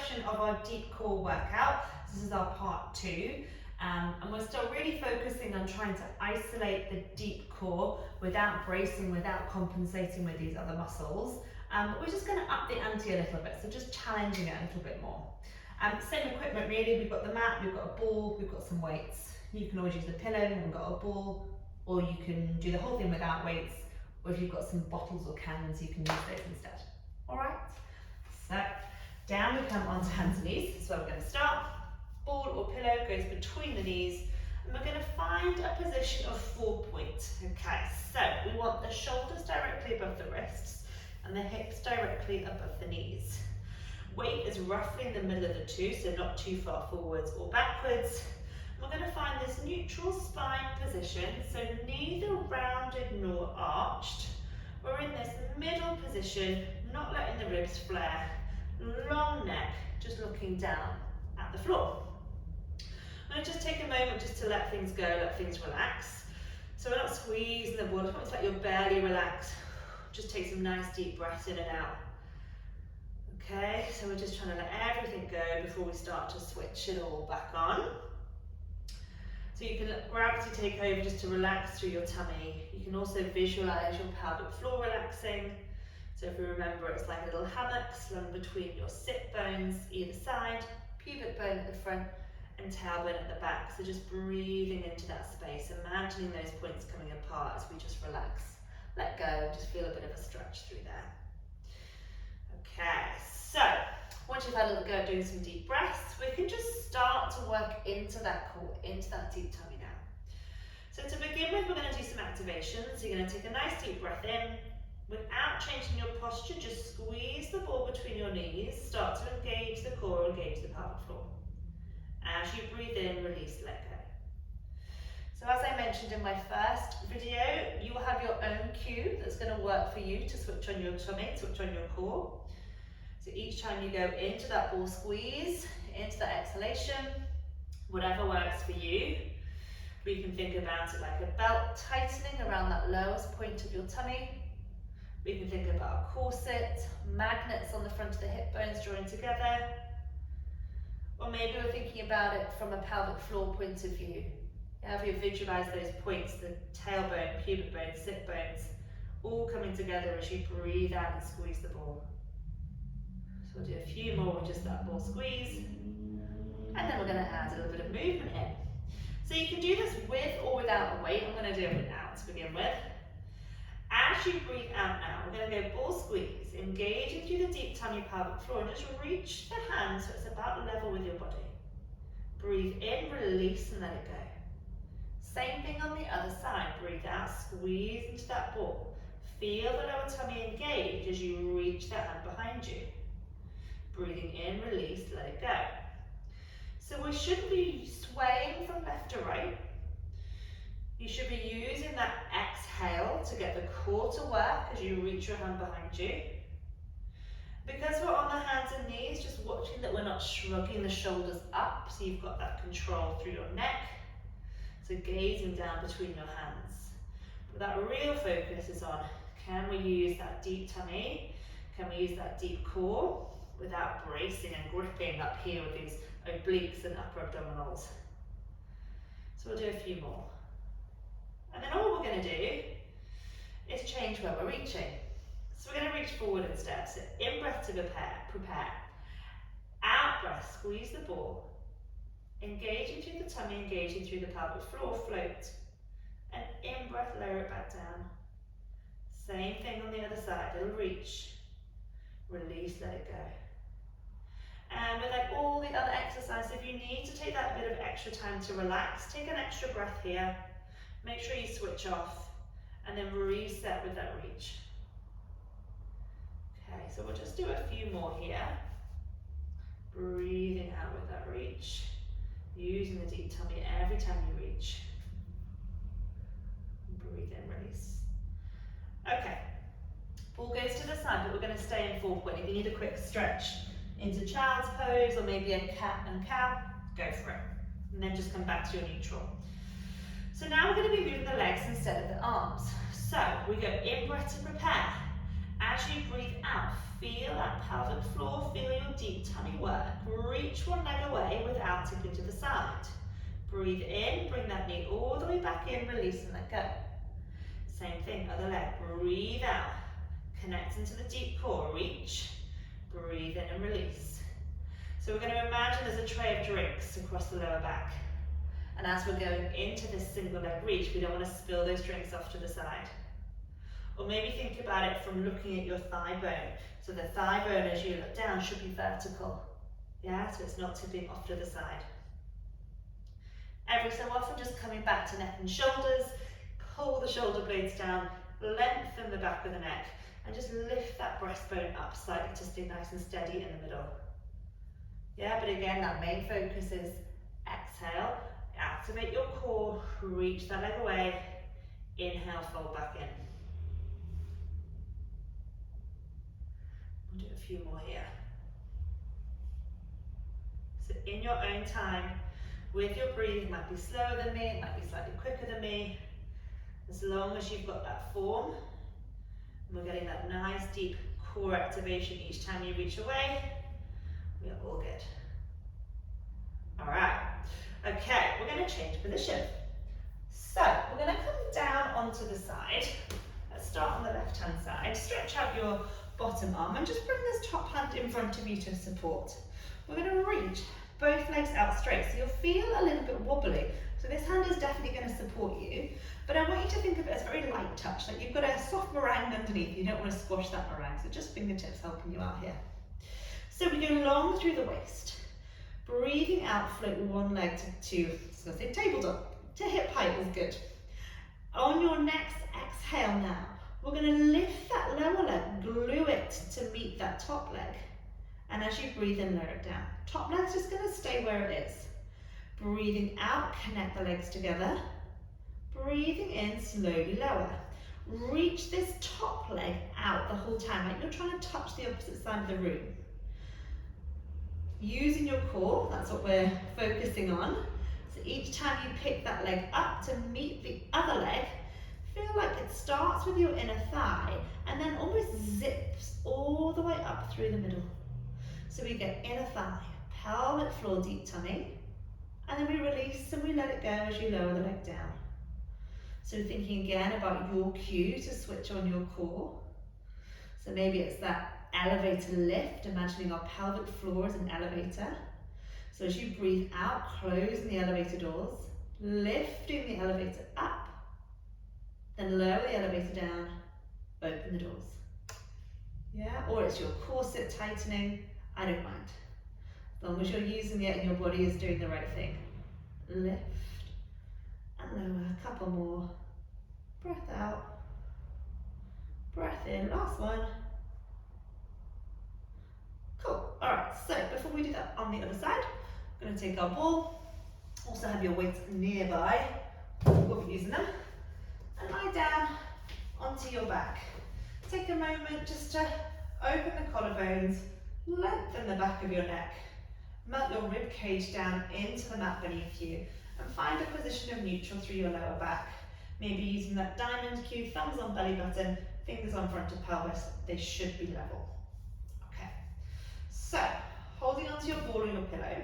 portion of our deep core workout. This is our part 2. And we're still really focusing on trying to isolate the deep core without bracing, without compensating with these other muscles. But we're just going to up the ante a little bit, so just challenging it a little bit more. Same equipment really, we've got the mat, we've got a ball, we've got some weights. You can always use the pillow if you haven't got a ball, or you can do the whole thing without weights, or if you've got some bottles or cans, you can use those instead. Alright, so down we come onto hands and knees. This is where we're going to start. Ball or pillow goes between the knees, and we're going to find a position of 4 point. Okay, so we want the shoulders directly above the wrists and the hips directly above the knees. Weight is roughly in the middle of the two, so not too far forwards or backwards. We're going to find this neutral spine position, so neither rounded nor arched. We're in this middle position, not letting the ribs flare, long neck, just looking down at the floor. I'm going to just take a moment just to let things go, let things relax. So we're not squeezing the ball, it's like your belly relax. Just take some nice deep breaths in and out. Okay, so we're just trying to let everything go before we start to switch it all back on. So you can let gravity take over just to relax through your tummy. You can also visualize your pelvic floor relaxing. So if we remember, it's like a little hammock slung between your sit bones either side, pubic bone at the front and tailbone at the back. So just breathing into that space, imagining those points coming apart as we just relax, let go, and just feel a bit of a stretch through there. Okay, so once you've had a little go at doing some deep breaths, we can just start to work into that core, into that deep tummy now. So to begin with, we're going to do some activation. So you're going to take a nice deep breath in. Without changing your posture, just squeeze the ball between your knees. Start to engage the core, engage the pelvic floor. As you breathe in, release, let go. So as I mentioned in my first video, you will have your own cue that's going to work for you to switch on your tummy, switch on your core. So each time you go into that ball squeeze, into that exhalation, whatever works for you. We can think about it like a belt tightening around that lowest point of your tummy. We can think about a corset, magnets on the front of the hip bones drawing together. Or maybe we're thinking about it from a pelvic floor point of view. If you visualize those points, the tailbone, pubic bone, sit bones, all coming together as you breathe out and squeeze the ball. So we'll do a few more with just that ball squeeze. And then we're going to add a little bit of movement in. So you can do this with or without a weight. I'm going to do it without to begin with. As you breathe out now, we're going to go ball squeeze, engaging through the deep tummy pelvic floor, and just reach the hand so it's about level with your body. Breathe in, release, and let it go. Same thing on the other side. Breathe out, squeeze into that ball. Feel the lower tummy engage as you reach that hand behind you. Breathing in, release, let it go. So we shouldn't be swaying from left to right. You should be using that exhale to get the core to work as you reach your hand behind you. Because we're on the hands and knees, just watching that we're not shrugging the shoulders up, so you've got that control through your neck. So gazing down between your hands. But that real focus is on, can we use that deep tummy? Can we use that deep core without bracing and gripping up here with these obliques and upper abdominals? So we'll do a few more. And then all we're going to do is change where we're reaching. So we're going to reach forward instead. So in breath to prepare. Out breath, squeeze the ball. Engaging through the tummy, engaging through the pelvic floor, float. And in breath, lower it back down. Same thing on the other side, little reach. Release, let it go. And with like all the other exercises, if you need to take that bit of extra time to relax, take an extra breath here. Make sure you switch off and then reset with that reach. Okay, so we'll just do a few more here. Breathing out with that reach. Using the deep tummy every time you reach. Breathe in, release. Okay, ball goes to the side, but we're going to stay in 4 point. If you need a quick stretch into child's pose or maybe a cat and cow, go for it. And then just come back to your neutral. So now we're going to be moving the legs instead of the arms. So we go in breath to prepare. As As you breathe out, feel that pelvic floor, feel your deep tummy work. Reach one leg away without tipping to the side. Breathe in, bring that knee all the way back in, release and let go. Same thing, other leg, breathe out. Connect into the deep core, reach, breathe in and release. So we're going to imagine there's a tray of drinks across the lower back. And as we're going into this single leg reach, we don't want to spill those drinks off to the side. Or maybe think about it from looking at your thigh bone. So the thigh bone as you look down should be vertical. Yeah, so it's not tipping off to the side. Every so often just coming back to neck and shoulders, pull the shoulder blades down, lengthen the back of the neck, and just lift that breastbone up slightly to stay nice and steady in the middle. Yeah, but again, that main focus is exhale, activate your core, reach that leg away, inhale, fold back in. We'll do a few more here. So in your own time, with your breathing, it might be slower than me, it might be slightly quicker than me. As long as you've got that form, and we're getting that nice deep core activation each time you reach away, we are all good. All right, okay, we're going to change position. So we're going to come down onto the side. Let's start on the left-hand side. Stretch out your bottom arm and just bring this top hand in front of you to support. We're going to reach both legs out straight, so you'll feel a little bit wobbly. So this hand is definitely going to support you, but I want you to think of it as very light touch, like you've got a soft meringue underneath. You don't want to squash that meringue, so just fingertips helping you out here. So we go long through the waist. Breathing out, float one leg to tabletop. To hip height is good. On your next exhale now, we're going to lift that lower leg, glue it to meet that top leg. And as you breathe in, lower it down. Top leg's just going to stay where it is. Breathing out, connect the legs together. Breathing in, slowly lower. Reach this top leg out the whole time, like you're trying to touch the opposite side of the room. Using your core, that's what we're focusing on. So each time you pick that leg up to meet the other leg, feel like it starts with your inner thigh and then almost zips all the way up through the middle. So we get inner thigh, pelvic floor, deep tummy, and then we release and we let it go as you lower the leg down. So thinking again about your cue to switch on your core. So maybe it's that elevator lift, imagining our pelvic floor as an elevator. So as you breathe out, closing the elevator doors, lifting the elevator up, then lower the elevator down, open the doors. Yeah, or it's your corset tightening, I don't mind. As long as you're using it and your body is doing the right thing. Lift and lower, a couple more. Breath out, breath in, last one. Cool, all right, so before we do that on the other side, we're gonna take our ball, also have your weights nearby, we'll be using them, and lie down onto your back. Take a moment just to open the collarbones, lengthen the back of your neck, melt your rib cage down into the mat beneath you, and find a position of neutral through your lower back. Maybe using that diamond cue, thumbs on belly button, fingers on front of pelvis, they should be level. Okay, so holding onto your ball or your pillow,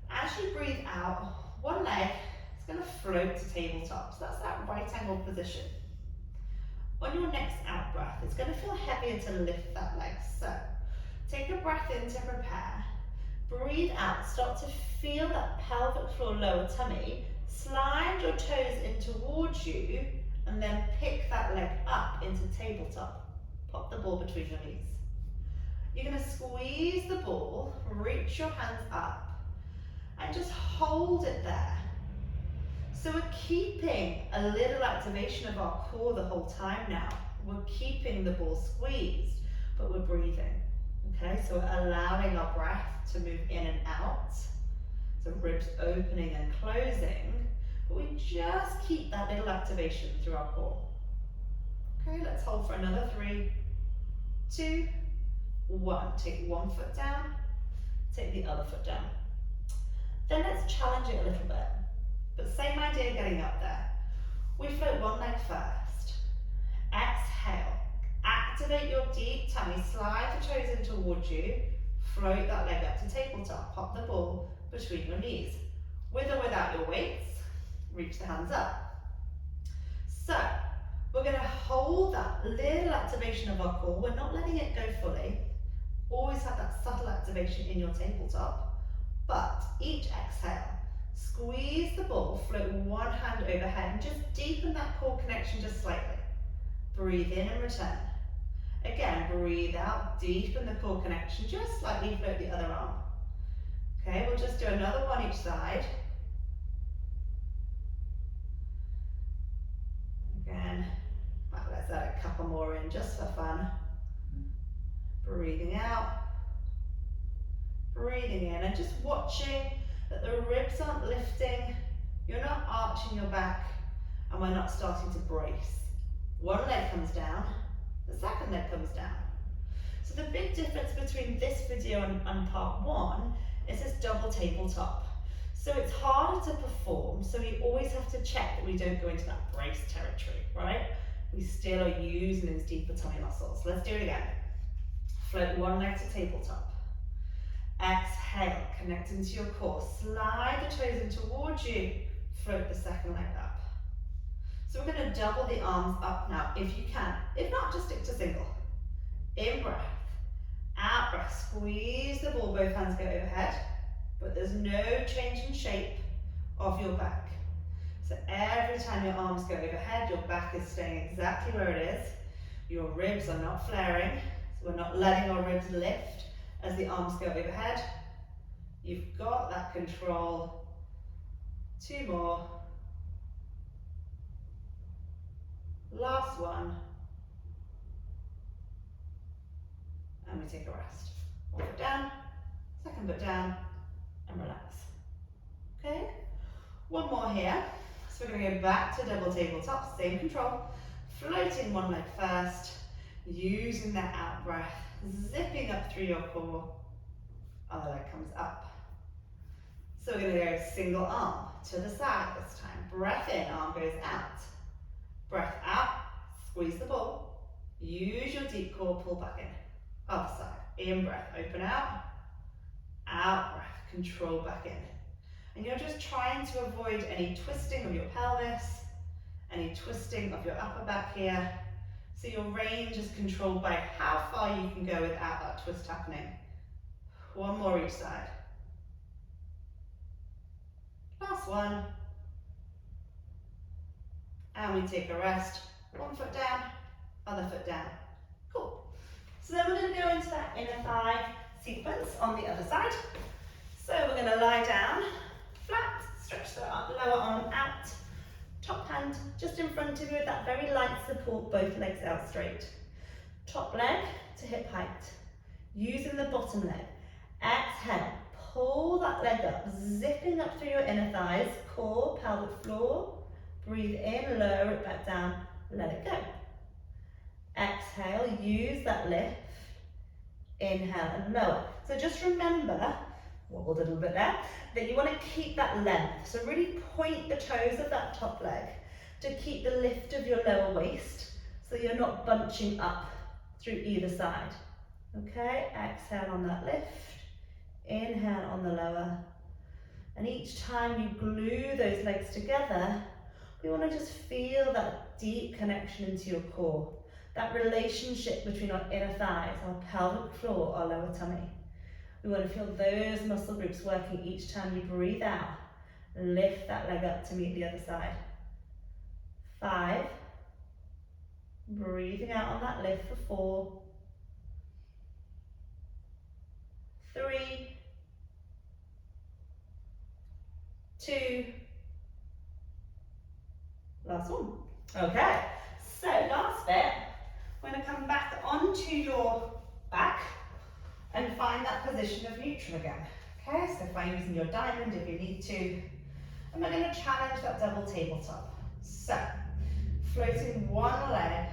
as you breathe out, one leg is going to float to tabletop, so that's that right angle position. On your next out breath, it's going to feel heavier to lift that leg, so take a breath in to prepare. Breathe out, start to feel that pelvic floor, lower tummy. Slide your toes in towards you and then pick that leg up into tabletop. Pop the ball between your knees. You're going to squeeze the ball, reach your hands up and just hold it there. So we're keeping a little activation of our core the whole time now. We're keeping the ball squeezed, but we're breathing. Okay, so we're allowing our breath to move in and out. So ribs opening and closing, but we just keep that little activation through our core. Okay, let's hold for another 3, 2, 1. Take one foot down, take the other foot down. Then let's challenge it a little bit, but same idea getting up there. We float one leg first. Exhale, activate your deep tummy, slide the toes in towards you, float that leg up to tabletop, pop the ball between your knees. With or without your weights, reach the hands up. So, we're going to hold that little activation of our core. We're not letting it go fully. Always have that subtle activation in your tabletop. But each exhale, squeeze the ball, float one hand overhead, and just deepen that core connection just slightly. Breathe in and return. Again, breathe out, deepen the core connection, just slightly, float the other arm. Okay, we'll just do another one each side. Again, let's add a couple more in just for fun. Breathing out, breathing in, and just watching that the ribs aren't lifting, you're not arching your back, and we're not starting to brace. One leg comes down, the second leg comes down. So the big difference between this video and part one is this double tabletop. So it's harder to perform, so we always have to check that we don't go into that brace territory, right? We still are using those deeper tummy muscles. Let's do it again. Float one leg to tabletop. Exhale, connect into your core. Slide the toes in towards you. Float the second leg up. So we're going to double the arms up now if you can. If not, just stick to single. In breath. Out breath. Squeeze the ball, both hands go overhead. But there's no change in shape of your back. So every time your arms go overhead, your back is staying exactly where it is. Your ribs are not flaring. So we're not letting our ribs lift as the arms go overhead. You've got that control. Two more. Last one. And we take a rest. One foot down, second foot down, and relax. Okay? One more here. So we're going to go back to double tabletop, same control. Floating one leg first, using that out breath, zipping up through your core. Other leg comes up. So we're going to go single arm to the side this time. Breath in, arm goes out. Breath out, squeeze the ball. Use your deep core, pull back in. Other side. In breath, open out. Out breath, control back in. And you're just trying to avoid any twisting of your pelvis, any twisting of your upper back here. So your range is controlled by how far you can go without that twist happening. One more each side. Last one. And we take a rest. One foot down, other foot down. Cool. So then we're going to go into that inner thigh sequence on the other side. So we're going to lie down, flat, stretch the lower arm out, top hand just in front of you with that very light support, both legs out straight. Top leg to hip height, using the bottom leg. Exhale, pull that leg up, zipping up through your inner thighs, core, pelvic floor. Breathe in, lower it back down, let it go. Exhale, use that lift. Inhale and lower. So just remember, wobble a little bit there, that you want to keep that length. So really point the toes of that top leg to keep the lift of your lower waist so you're not bunching up through either side. Okay, exhale on that lift, inhale on the lower. And each time you glue those legs together, we want to just feel that deep connection into your core. That relationship between our inner thighs, our pelvic floor, our lower tummy. We want to feel those muscle groups working each time you breathe out. Lift that leg up to meet the other side. 5. Breathing out on that lift for 4. 3. 2. Last one. Okay, so last bit, we're going to come back onto your back and find that position of neutral again. Okay, so find using your diamond if you need to. And we're going to challenge that double tabletop. So, floating one leg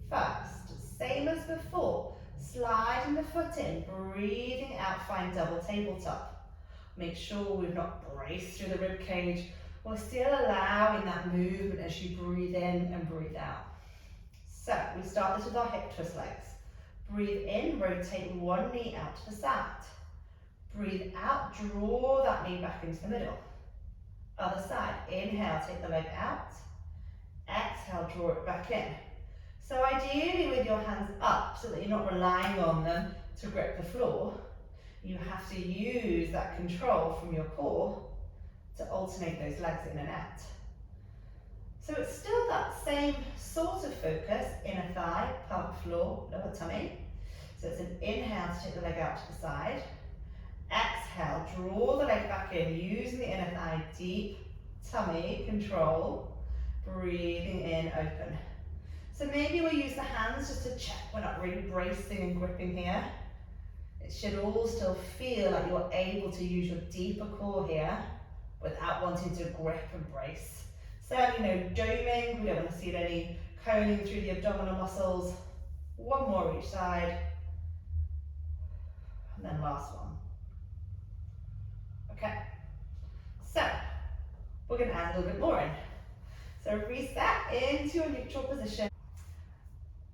first, same as before. Sliding the foot in, breathing out, find double tabletop. Make sure we've not braced through the rib cage. We're still allowing that movement as you breathe in and breathe out. So we start this with our hip twist legs. Breathe in, rotate one knee out to the side. Breathe out, draw that knee back into the middle. Other side, inhale, take the leg out. Exhale, draw it back in. So ideally with your hands up so that you're not relying on them to grip the floor, you have to use that control from your core to alternate those legs in and out. So it's still that same sort of focus, inner thigh, pelvic floor, lower tummy. So it's an inhale to take the leg out to the side. Exhale, draw the leg back in, using the inner thigh, deep tummy control, breathing in, open. So maybe we'll use the hands just to check we're not really bracing and gripping here. It should all still feel like you're able to use your deeper core here without wanting to grip and brace. Certainly no doming, we don't want to see any coning through the abdominal muscles. One more each side. And then last one. Okay, so we're going to add a little bit more in. So reset into a neutral position.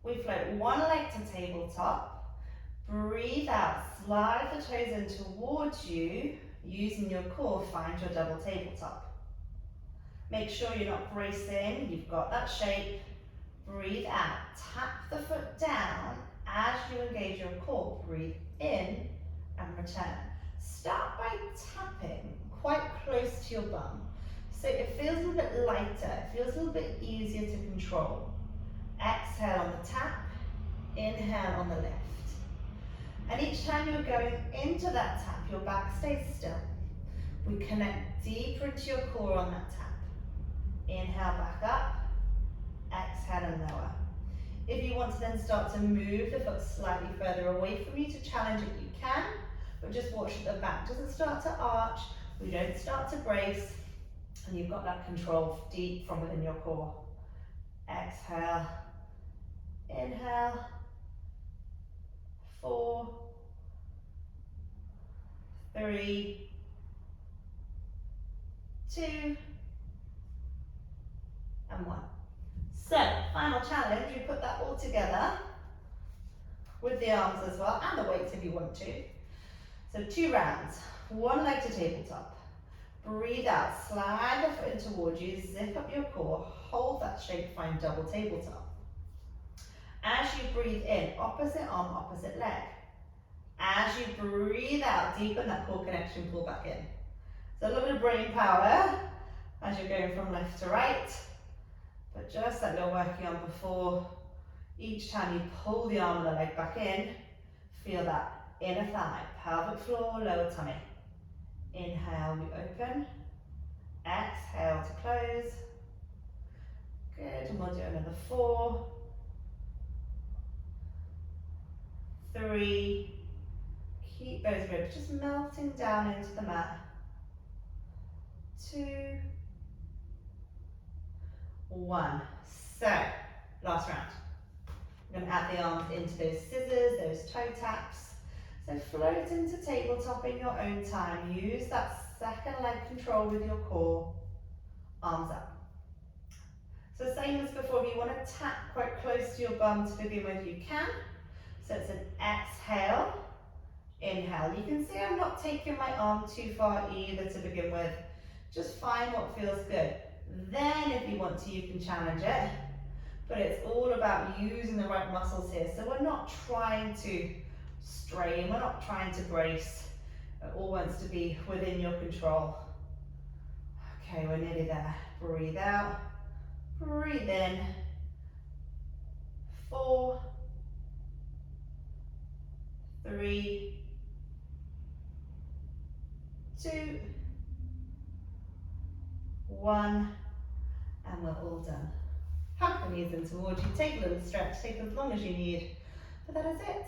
We float one leg to tabletop. Breathe out, slide the toes in towards you. Using your core, find your double tabletop. Make sure you're not bracing, you've got that shape. Breathe out, tap the foot down as you engage your core. Breathe in and return. Start by tapping quite close to your bum. So it feels a little bit lighter, it feels a little bit easier to control. Exhale on the tap, inhale on the lift. And each time you're going into that tap, your back stays still. We connect deeper into your core on that tap. Inhale back up, exhale and lower. If you want to then start to move the foot slightly further away from you to challenge it, you can, but just watch that the back doesn't start to arch, we don't start to brace, and you've got that control deep from within your core. Exhale, inhale, 4, 3, 2, and 1. So, final challenge, we put that all together with the arms as well, and the weights if you want to. So 2 rounds, one leg to tabletop. Breathe out, slide the foot in towards you, zip up your core, hold that shape, find double tabletop. As you breathe in, opposite arm, opposite leg. As you breathe out, deepen that core connection, pull back in. So a little bit of brain power as you're going from left to right, but just like you're working on before, each time you pull the arm and the leg back in, feel that inner thigh, pelvic floor, lower tummy. Inhale, we open. Exhale to close. Good, and we'll do another 4, 3, keep those ribs just melting down into the mat. 2, 1. So, last round. We're going to add the arms into those scissors, those toe taps. So float into tabletop in your own time. Use that second leg control with your core. Arms up. So same as before, if you want to tap quite close to your bum to begin with, you can. So it's an exhale, inhale. You can see I'm not taking my arm too far either to begin with. Just find what feels good. Then if you want to, you can challenge it. But it's all about using the right muscles here. So we're not trying to strain, we're not trying to brace. It all wants to be within your control. Okay, we're nearly there. Breathe out, breathe in. 4, 3, 2, 1, and we're all done. Hug the knees in towards you, take a little stretch, take as long as you need, but that is it.